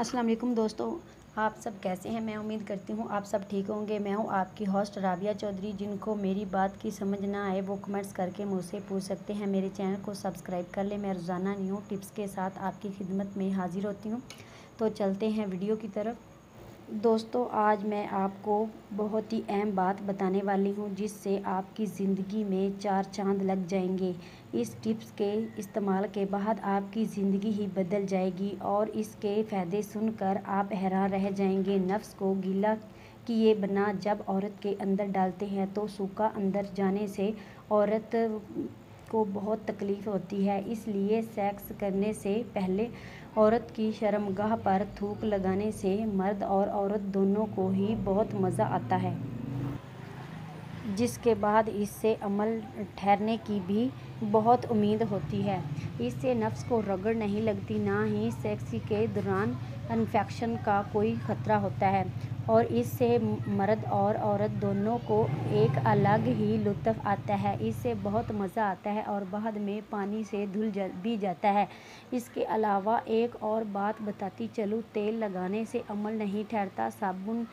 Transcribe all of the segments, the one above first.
अस्सलाम वालेकुम दोस्तों, आप सब कैसे हैं। मैं उम्मीद करती हूँ आप सब ठीक होंगे। मैं हूँ आपकी होस्ट राबिया चौधरी। जिनको मेरी बात की समझ ना आए वो कमेंट्स करके मुझसे पूछ सकते हैं। मेरे चैनल को सब्सक्राइब कर ले। मैं रोज़ाना न्यू टिप्स के साथ आपकी खिदमत में हाजिर होती हूँ। तो चलते हैं वीडियो की तरफ। दोस्तों, आज मैं आपको बहुत ही अहम बात बताने वाली हूँ जिससे आपकी ज़िंदगी में चार चांद लग जाएंगे। इस टिप्स के इस्तेमाल के बाद आपकी ज़िंदगी ही बदल जाएगी और इसके फ़ायदे सुनकर आप हैरान रह जाएंगे। नफ्स को गीला किए बिना जब औरत के अंदर डालते हैं तो सूखा अंदर जाने से औरत को बहुत तकलीफ़ होती है। इसलिए सेक्स करने से पहले औरत की शर्मगाह पर थूक लगाने से मर्द और औरत दोनों को ही बहुत मज़ा आता है, जिसके बाद इससे अमल ठहरने की भी बहुत उम्मीद होती है। इससे नफ्स को रगड़ नहीं लगती, ना ही सेक्स के दौरान इन्फेक्शन का कोई ख़तरा होता है और इससे मर्द और औरत दोनों को एक अलग ही लुत्फ़ आता है। इससे बहुत मज़ा आता है और बाद में पानी से धुल भी जाता है। इसके अलावा एक और बात बताती चलूँ, तेल लगाने से अमल नहीं ठहरता। साबुन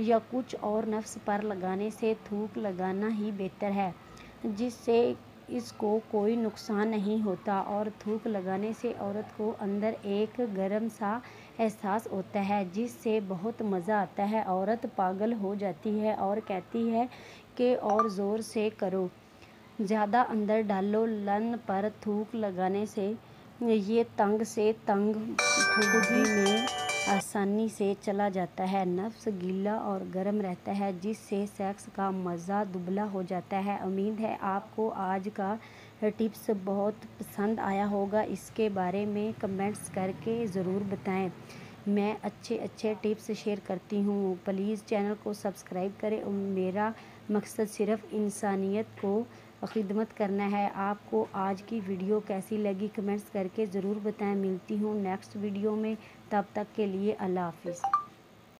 या कुछ और नफ्स पर लगाने से थूक लगाना ही बेहतर है, जिससे इसको कोई नुकसान नहीं होता। और थूक लगाने से औरत को अंदर एक गर्म सा एहसास होता है जिससे बहुत मज़ा आता है। औरत पागल हो जाती है और कहती है कि और ज़ोर से करो, ज़्यादा अंदर डालो। लन पर थूक लगाने से ये तंग से तंग खुद में आसानी से चला जाता है। नफ्स गीला और गर्म रहता है जिससे सेक्स का मज़ा दुगना हो जाता है। उम्मीद है आपको आज का टिप्स बहुत पसंद आया होगा। इसके बारे में कमेंट्स करके ज़रूर बताएं। मैं अच्छे टिप्स शेयर करती हूँ। प्लीज़ चैनल को सब्सक्राइब करें। मेरा मकसद सिर्फ़ इंसानियत को खिदमत करना है। आपको आज की वीडियो कैसी लगी कमेंट्स करके ज़रूर बताएं। मिलती हूँ नेक्स्ट वीडियो में, तब तक के लिए अल्लाह हाफ़िज़।